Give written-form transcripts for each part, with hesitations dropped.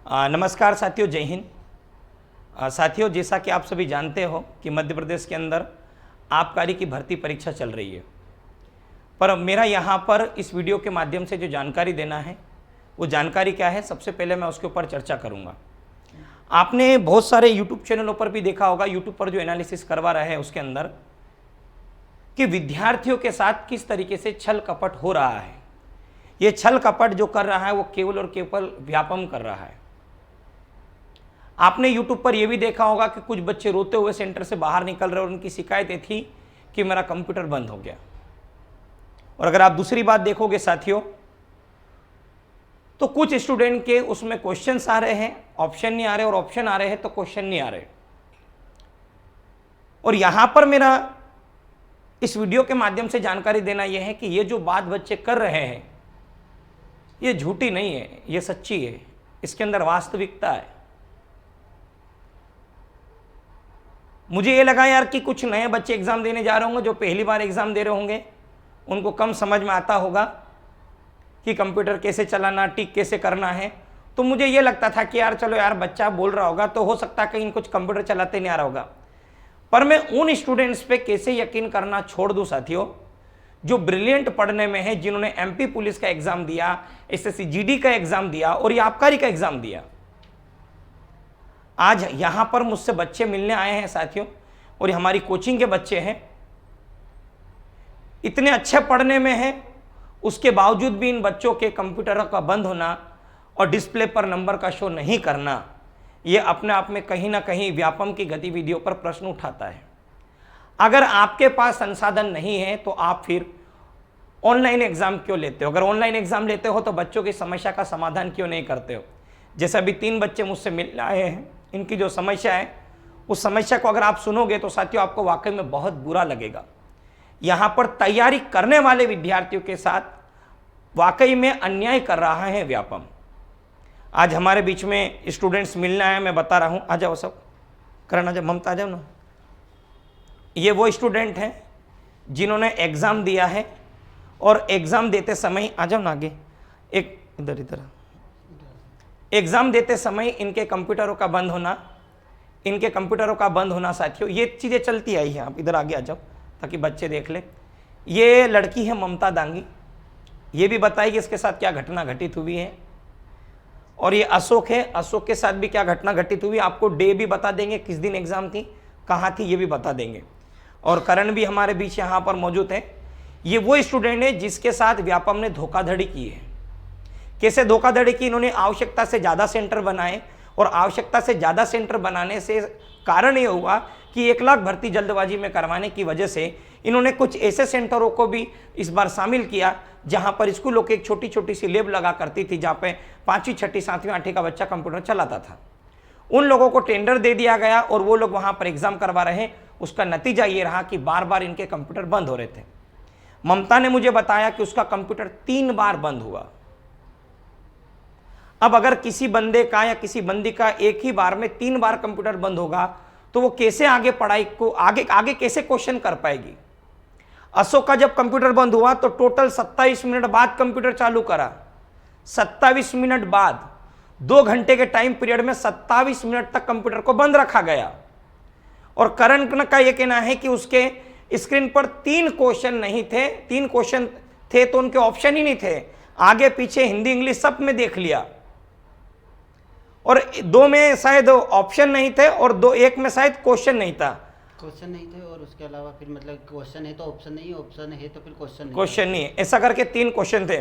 नमस्कार साथियों, जय हिंद। साथियों, जैसा कि आप सभी जानते हो कि मध्य प्रदेश के अंदर आबकारी की भर्ती परीक्षा चल रही है, पर मेरा यहाँ पर इस वीडियो के माध्यम से जो जानकारी देना है वो जानकारी क्या है, सबसे पहले मैं उसके ऊपर चर्चा करूँगा। आपने बहुत सारे यूट्यूब चैनलों पर भी देखा होगा, यूट्यूब पर जो एनालिसिस करवा रहे हैं उसके अंदर कि विद्यार्थियों के साथ किस तरीके से छल कपट हो रहा है। ये छल कपट जो कर रहा है वो केवल और केवल व्यापम कर रहा है। आपने YouTube पर यह भी देखा होगा कि कुछ बच्चे रोते हुए सेंटर से बाहर निकल रहे और उनकी शिकायतें थी कि मेरा कंप्यूटर बंद हो गया। और अगर आप दूसरी बात देखोगे साथियों, तो कुछ स्टूडेंट के उसमें क्वेश्चंस आ रहे हैं, ऑप्शन नहीं आ रहे, और ऑप्शन आ रहे हैं तो क्वेश्चन नहीं आ रहे। और यहां पर मेरा इस वीडियो के माध्यम से जानकारी देना यह है कि ये जो बात बच्चे कर रहे हैं ये झूठी नहीं है, ये सच्ची है, इसके अंदर वास्तविकता है। मुझे ये लगा यार कि कुछ नए बच्चे एग्जाम देने जा रहे होंगे, जो पहली बार एग्जाम दे रहे होंगे, उनको कम समझ में आता होगा कि कंप्यूटर कैसे चलाना, टिक कैसे करना है। तो मुझे ये लगता था कि यार चलो यार, बच्चा बोल रहा होगा तो हो सकता है कहीं कुछ कंप्यूटर चलाते नहीं आ रहा होगा। पर मैं उन स्टूडेंट्स पे कैसे यकीन करना छोड़ दूं साथियों, जो ब्रिलियंट पढ़ने में है, जिन्होंने MP पुलिस का एग्जाम दिया, SSC GD का एग्जाम दिया और ये आबकारी का एग्जाम दिया। आज यहां पर मुझसे बच्चे मिलने आए हैं साथियों, और ये हमारी कोचिंग के बच्चे हैं, इतने अच्छे पढ़ने में हैं, उसके बावजूद भी इन बच्चों के कंप्यूटर का बंद होना और डिस्प्ले पर नंबर का शो नहीं करना, ये अपने आप में कहीं ना कहीं व्यापम की गतिविधियों पर प्रश्न उठाता है। अगर आपके पास संसाधन नहीं है तो आप फिर ऑनलाइन एग्जाम क्यों लेते हो? अगर ऑनलाइन एग्जाम लेते हो तो बच्चों की समस्या का समाधान क्यों नहीं करते हो? जैसे अभी 3 बच्चे मुझसे मिल आए हैं, इनकी जो समस्या है उस समस्या को अगर आप सुनोगे तो साथियों आपको वाकई में बहुत बुरा लगेगा। यहां पर तैयारी करने वाले विद्यार्थियों के साथ वाकई में अन्याय कर रहा है व्यापम। आज हमारे बीच में स्टूडेंट्स मिलने आए, मैं बता रहा हूं, आ जाओ सब, करण आ जाओ, ममता आ जाओ ना। ये वो स्टूडेंट हैं जिन्होंने एग्जाम दिया है और एग्जाम देते समय, आ जाओ ना आगे, एक इधर एग्जाम देते समय इनके कंप्यूटरों का बंद होना, साथियों ये चीजें चलती आई हैं। आप इधर आगे आ जाओ ताकि बच्चे देख ले। ये लड़की है ममता दांगी, ये भी बताएगी इसके साथ क्या घटना घटित हुई है। और ये अशोक है, अशोक के साथ भी क्या घटना घटित हुई, आपको डे भी बता देंगे, किस दिन एग्जाम थी, कहाँ थी, ये भी बता देंगे। और करण भी हमारे बीच यहाँ पर मौजूद है। ये वो स्टूडेंट है जिसके साथ व्यापम ने धोखाधड़ी की है। कैसे धोखाधड़ी की? इन्होंने आवश्यकता से ज़्यादा सेंटर बनाए, और आवश्यकता से ज़्यादा सेंटर बनाने से कारण ये हुआ कि 1 लाख भर्ती जल्दबाजी में करवाने की वजह से इन्होंने कुछ ऐसे सेंटरों को भी इस बार शामिल किया जहां पर स्कूलों की एक छोटी छोटी सी लैब लगा करती थी, जहां पे 5वीं 6वीं 7वीं 8वीं का बच्चा कंप्यूटर चलाता था। उन लोगों को टेंडर दे दिया गया और वो लोग वहां पर एग्जाम करवा रहे। उसका नतीजा ये रहा कि बार बार इनके कंप्यूटर बंद हो रहे थे। ममता ने मुझे बताया कि उसका कंप्यूटर 3 बार बंद हुआ। अब अगर किसी बंदे का या किसी बंदी का एक ही बार में 3 बार कंप्यूटर बंद होगा तो वो कैसे आगे पढ़ाई को आगे कैसे क्वेश्चन कर पाएगी? अशोक का जब कंप्यूटर बंद हुआ तो टोटल 27 मिनट बाद कंप्यूटर चालू करा। 27 मिनट बाद 2 घंटे के टाइम पीरियड में 27 मिनट तक कंप्यूटर को बंद रखा गया। और करण का यह कहना है कि उसके स्क्रीन पर 3 क्वेश्चन नहीं थे, 3 क्वेश्चन थे तो उनके ऑप्शन ही नहीं थे, आगे पीछे हिंदी इंग्लिश सब में देख लिया, और 2 में शायद ऑप्शन नहीं थे और 1 में शायद क्वेश्चन नहीं था। क्वेश्चन नहीं थे और उसके अलावा फिर मतलब क्वेश्चन है तो ऑप्शन नहीं, ऑप्शन है तो फिर क्वेश्चन नहीं है, ऐसा करके 3 क्वेश्चन थे।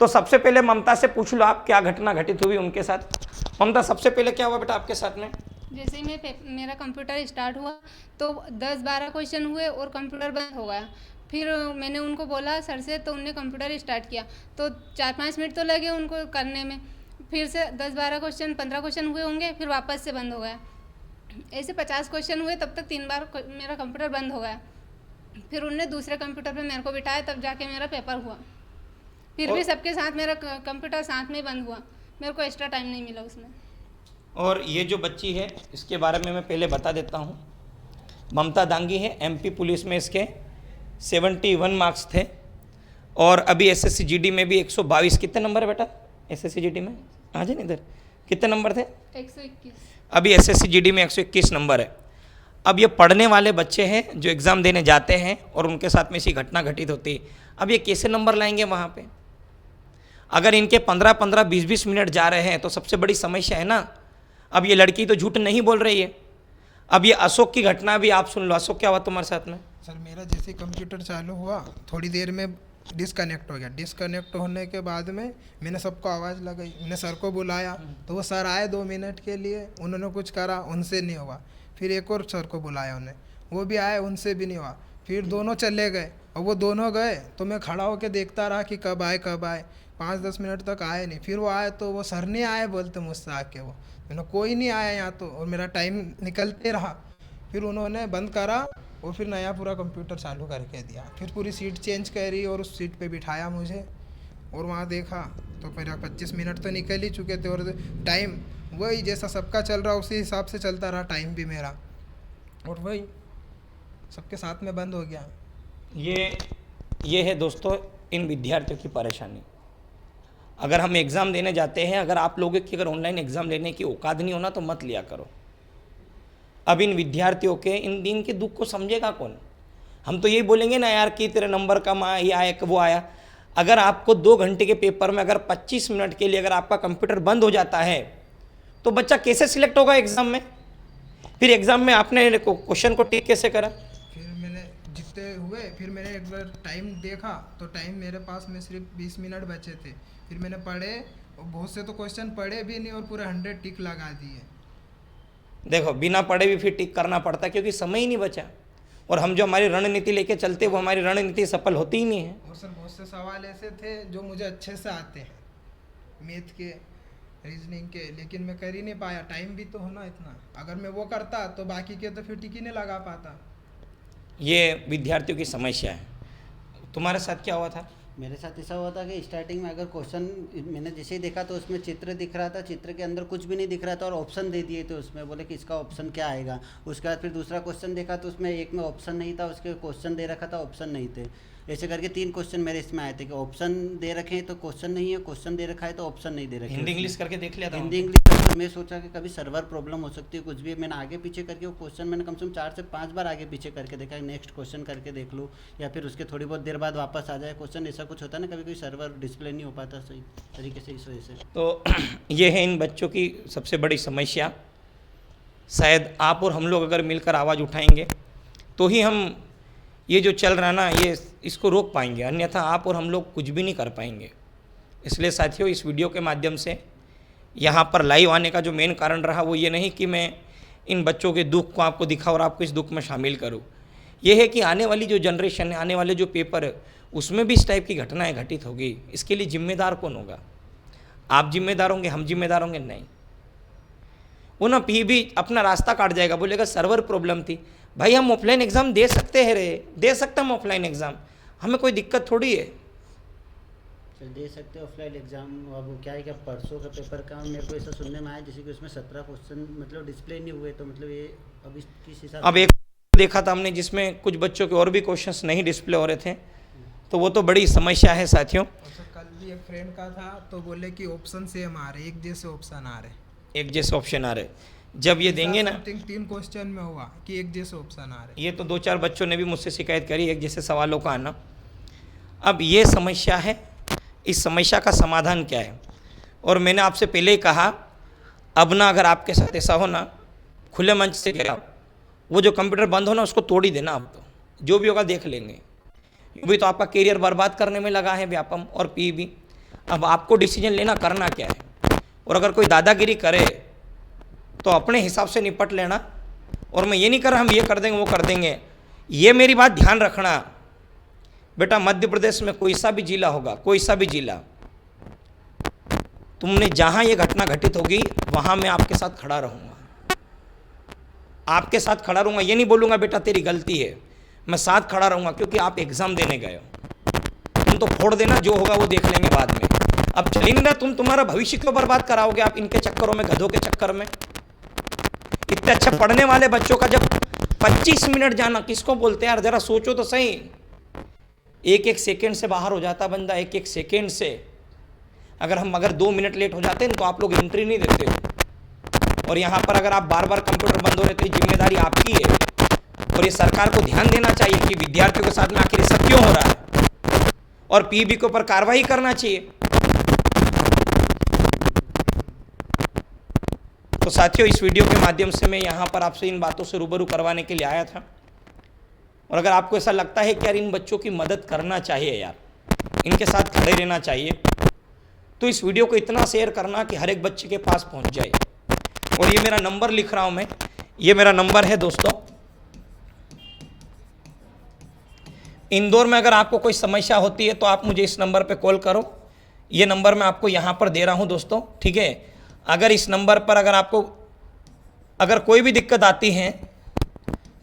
तो सबसे पहले ममता से पूछ लो आप क्या घटना घटित हुई उनके साथ। ममता, सबसे पहले क्या हुआ बेटा आपके साथ में? जैसे ही मेरा कंप्यूटर स्टार्ट हुआ तो 10-12 क्वेश्चन हुए और कंप्यूटर बंद हो गया। फिर मैंने उनको बोला सर से, तो उनने कंप्यूटर स्टार्ट किया तो 4-5 मिनट तो लगे उनको करने में। फिर से 10-12 क्वेश्चन 15 क्वेश्चन हुए होंगे, फिर वापस से बंद हो गया। ऐसे 50 क्वेश्चन हुए, तब तक 3 बार मेरा कंप्यूटर बंद हो गया। फिर उनने दूसरे कंप्यूटर पे मेरे को बिठाया, तब जाके मेरा पेपर हुआ। फिर भी सबके साथ मेरा कंप्यूटर साथ में बंद हुआ, मेरे को एक्स्ट्रा टाइम नहीं मिला उसमें। और ये जो बच्ची है इसके बारे में मैं पहले बता देता हूँ। ममता दांगी है, MP पुलिस में इसके 71 मार्क्स थे, और अभी SSC GD में भी 122, कितने नंबर है बेटा SSC GD में? आ जाए इधर, कितने नंबर थे? 121। अभी एसएससी जीडी में 121 नंबर है। अब ये पढ़ने वाले बच्चे हैं जो एग्ज़ाम देने जाते हैं और उनके साथ में ऐसी घटना घटित होती है। अब ये कैसे नंबर लाएंगे वहाँ पे? अगर इनके 15-15, 20-20 मिनट जा रहे हैं तो सबसे बड़ी समस्या है ना। अब ये लड़की तो झूठ नहीं बोल रही है। अब ये अशोक की घटना भी आप सुन लो। अशोक, क्या हुआ तुम्हारे साथ में? सर मेरा जैसे कंप्यूटर चालू हुआ थोड़ी देर में डिस्कनेक्ट हो गया। डिस्कनेक्ट होने के बाद में मैंने सबको आवाज़ लगाई, मैंने सर को बुलाया तो वो सर आए 2 मिनट के लिए, उन्होंने कुछ करा, उनसे नहीं हुआ। फिर एक और सर को बुलाया उन्हें, वो भी आए, उनसे भी नहीं हुआ। फिर दोनों चले गए और वो दोनों गए तो मैं खड़ा होकर देखता रहा कि कब आए कब आए। 5-10 मिनट तक आए नहीं। फिर वो आए तो वो सर नहीं आए बोलते मुझसे आके, वो मैंने कोई नहीं आया यहाँ तो, और मेरा टाइम निकलते रहा। फिर उन्होंने बंद करा और फिर नया पूरा कंप्यूटर चालू करके दिया। फिर पूरी सीट चेंज करी और उस सीट पे बिठाया मुझे, और वहाँ देखा तो मेरा 25 मिनट तो निकल ही चुके थे और टाइम वही जैसा सबका चल रहा उसी हिसाब से चलता रहा टाइम भी मेरा, और वही सबके साथ में बंद हो गया। ये है दोस्तों इन विद्यार्थियों की परेशानी। अगर हम एग्ज़ाम देने जाते हैं, अगर आप लोगों की अगर ऑनलाइन एग्ज़ाम लेने की औकात नहीं होना तो मत लिया करो। अब इन विद्यार्थियों के इन दिन के दुख को समझेगा कौन? हम तो यही बोलेंगे ना यार कि तेरे नंबर कम आया, ये आया वो आया। अगर आपको 2 घंटे के पेपर में अगर 25 मिनट के लिए अगर आपका कंप्यूटर बंद हो जाता है तो बच्चा कैसे सिलेक्ट होगा एग्ज़ाम में? फिर एग्ज़ाम में आपने क्वेश्चन को टिक कैसे करा? फिर मैंने जितने हुए फिर मैंने एक बार टाइम देखा तो टाइम मेरे पास में सिर्फ 20 मिनट बचे थे। फिर मैंने पढ़े और बहुत से तो क्वेश्चन पढ़े भी नहीं और पूरे 100 टिक लगा दिए। देखो, बिना पढ़े भी फिर टिक करना पड़ता है क्योंकि समय ही नहीं बचा, और हम जो हमारी रणनीति लेके चलते वो हमारी रणनीति सफल होती ही नहीं है। और सर बहुत से सवाल ऐसे थे जो मुझे अच्छे से आते हैं, मैथ के, रीजनिंग के, लेकिन मैं कर ही नहीं पाया। टाइम भी तो होना इतना, अगर मैं वो करता तो बाकी के तो फिर टिक ही नहीं लगा पाता। ये विद्यार्थियों की समस्या है। तुम्हारे साथ क्या हुआ था? मेरे साथ ऐसा हुआ था कि स्टार्टिंग में अगर क्वेश्चन मैंने जैसे ही देखा तो उसमें चित्र दिख रहा था, चित्र के अंदर कुछ भी नहीं दिख रहा था और ऑप्शन दे दिए थे उसमें, बोले कि इसका ऑप्शन क्या आएगा। उसके बाद फिर दूसरा क्वेश्चन देखा तो उसमें एक में ऑप्शन नहीं था, उसके क्वेश्चन दे रखा था, ऑप्शन नहीं थे। ऐसे करके 3 क्वेश्चन मेरे इसमें आए थे कि ऑप्शन दे रखे हैं तो क्वेश्चन नहीं है, क्वेश्चन दे रखा है तो ऑप्शन नहीं दे रखे। हिंदी इंग्लिश करके देख लिया था? हिंदी इंग्लिश। मैं सोचा कि कभी सर्वर प्रॉब्लम हो सकती है, कुछ भी। मैंने आगे पीछे करके वो क्वेश्चन मैंने कम से कम 4 से 5 बार आगे पीछे करके देखा, नेक्स्ट क्वेश्चन करके देख लूँ या फिर उसके थोड़ी बहुत देर बाद वापस आ जाए क्वेश्चन। ऐसा कुछ होता है ना, कभी कोई सर्वर डिस्प्ले नहीं हो पाता सही तरीके से, इस वजह से। तो ये है इन बच्चों की सबसे बड़ी समस्या। शायद आप और हम लोग अगर मिलकर आवाज़ उठाएंगे तो ही हम ये जो चल रहा ना ये इसको रोक पाएंगे, अन्यथा आप और हम लोग कुछ भी नहीं कर पाएंगे। इसलिए साथियों, इस वीडियो के माध्यम से यहाँ पर लाइव आने का जो मेन कारण रहा वो ये नहीं कि मैं इन बच्चों के दुख को आपको दिखाऊं और आपको इस दुख में शामिल करूँ। ये है कि आने वाली जो जनरेशन है, आने वाले जो पेपर है, उसमें भी इस टाइप की घटनाएं घटित होगी। इसके लिए जिम्मेदार कौन होगा? आप जिम्मेदार होंगे, हम जिम्मेदार होंगे? नहीं। वो ना भी अपना रास्ता काट जाएगा, बोलेगा सर्वर प्रॉब्लम थी। भाई हम ऑफलाइन एग्ज़ाम दे सकते हैं दे सकते हम ऑफलाइन एग्ज़ाम, हमें कोई दिक्कत थोड़ी है। चल दे सकते हो ऑफलाइन एग्जाम। अब वो क्या है कि परसों का पेपर का मेरे को ऐसा सुनने में आया जैसे कि उसमें 17 क्वेश्चन मतलब डिस्प्ले नहीं हुए, तो मतलब ये अब इस किस हिसाब अब एक देखा था हमने जिसमें कुछ बच्चों के और भी क्वेश्चंस नहीं डिस्प्ले हो रहे थे, तो वो तो बड़ी समस्या है साथियों। और सर कल भी एक फ्रेंड का था तो बोले कि ऑप्शन सेम आ रहे, एक जैसे ऑप्शन आ रहे, एक जैसे ऑप्शन आ रहे। जब ये देंगे ना, 3 क्वेश्चन में हुआ कि एक जैसे ऑप्शन आ रहे। ये तो 2-4 बच्चों ने भी मुझसे शिकायत करी एक जैसे सवालों का आना। अब ये समस्या है, इस समस्या का समाधान क्या है? और मैंने आपसे पहले ही कहा, अब ना अगर आपके साथ ऐसा हो ना, खुले मंच से कह, वो जो कंप्यूटर बंद हो ना उसको तोड़ ही देना। आप तो जो भी होगा देख लेंगे, भी तो आपका करियर बर्बाद करने में लगा है व्यापम और पीईबी। अब आपको डिसीजन लेना करना क्या है, और अगर कोई दादागिरी करे तो अपने हिसाब से निपट लेना। और मैं ये नहीं कर रहा हम ये कर देंगे वो कर देंगे, ये मेरी बात ध्यान रखना बेटा। मध्य प्रदेश में कोई सा भी जिला होगा, कोई सा भी जिला, तुमने जहां ये घटना घटित होगी वहां मैं आपके साथ खड़ा रहूंगा, आपके साथ खड़ा रहूंगा। ये नहीं बोलूंगा बेटा तेरी गलती है, मैं साथ खड़ा रहूंगा, क्योंकि आप एग्जाम देने गए हो। तुम तो फोड़ देना, जो होगा वो देख लेंगे बाद में। अब चलेंगे ना, तुम तुम्हारा भविष्य क्यों बर्बाद कराओगे आप इनके चक्करों में, गधों के चक्कर में। इतने अच्छा पढ़ने वाले बच्चों का जब 25 मिनट जाना किसको बोलते हैं यार? जरा सोचो तो सही। 1-1 सेकेंड से बाहर हो जाता बंदा, 1-1 सेकेंड से। अगर 2 मिनट लेट हो जाते हैं तो आप लोग एंट्री नहीं देते हो। और यहाँ पर अगर आप बार बार कंप्यूटर बंद हो रहे तो ये जिम्मेदारी आपकी है, और ये सरकार को ध्यान देना चाहिए कि विद्यार्थियों के साथ में आखिर सब क्यों हो रहा है, और पीईबी के ऊपर कार्रवाई करना चाहिए। तो साथियों, इस वीडियो के माध्यम से मैं यहाँ पर आपसे इन बातों से रूबरू करवाने के लिए आया था। और अगर आपको ऐसा लगता है कि यार इन बच्चों की मदद करना चाहिए, यार इनके साथ खड़े रहना चाहिए, तो इस वीडियो को इतना शेयर करना कि हर एक बच्चे के पास पहुँच जाए। और ये मेरा नंबर लिख रहा हूँ मैं, ये मेरा नंबर है दोस्तों। इंदौर में अगर आपको कोई समस्या होती है तो आप मुझे इस नंबर पे कॉल करो। ये नंबर मैं आपको यहाँ पर दे रहा हूँ दोस्तों, ठीक है। अगर इस नंबर पर अगर कोई भी दिक्कत आती है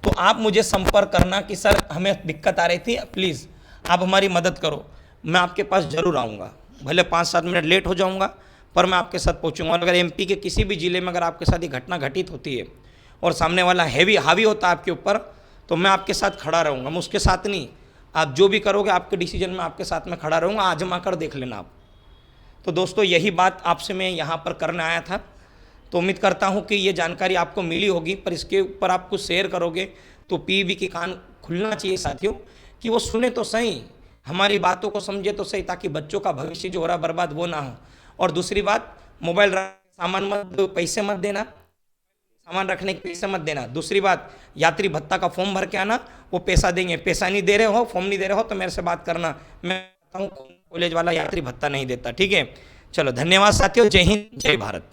तो आप मुझे संपर्क करना कि सर हमें दिक्कत आ रही थी, प्लीज़ आप हमारी मदद करो। मैं आपके पास ज़रूर आऊँगा, भले 5-7 मिनट लेट हो जाऊँगा, पर मैं आपके साथ पहुँचूँगा। और अगर एमपी के किसी भी ज़िले में अगर आपके साथ ये घटना घटित होती है और सामने वाला हावी होता है आपके ऊपर, तो मैं आपके साथ खड़ा रहूँगा। मैं उसके साथ नहीं, आप जो भी करोगे आपके डिसीजन में आपके साथ में खड़ा रहूँगा, आजमा कर देख लेना आप। तो दोस्तों, यही बात आपसे मैं यहाँ पर करने आया था। तो उम्मीद करता हूँ कि ये जानकारी आपको मिली होगी, पर इसके ऊपर आप कुछ शेयर करोगे तो पीईबी के कान खुलना चाहिए साथियों, कि वो सुने तो सही, हमारी बातों को समझे तो सही, ताकि बच्चों का भविष्य जो हो रहा बर्बाद वो ना हो। और दूसरी बात, मोबाइल सामान पैसे मत देना, सामान रखने के पैसे मत देना। दूसरी बात, यात्री भत्ता का फॉर्म भर के आना, वो पैसा देंगे। पैसा नहीं दे रहे हो, फॉर्म नहीं दे रहे हो, तो मेरे से बात करना, मैं बताऊँ कॉलेज वाला यात्री भत्ता नहीं देता, ठीक है। चलो धन्यवाद साथियों, जय हिंद जय भारत।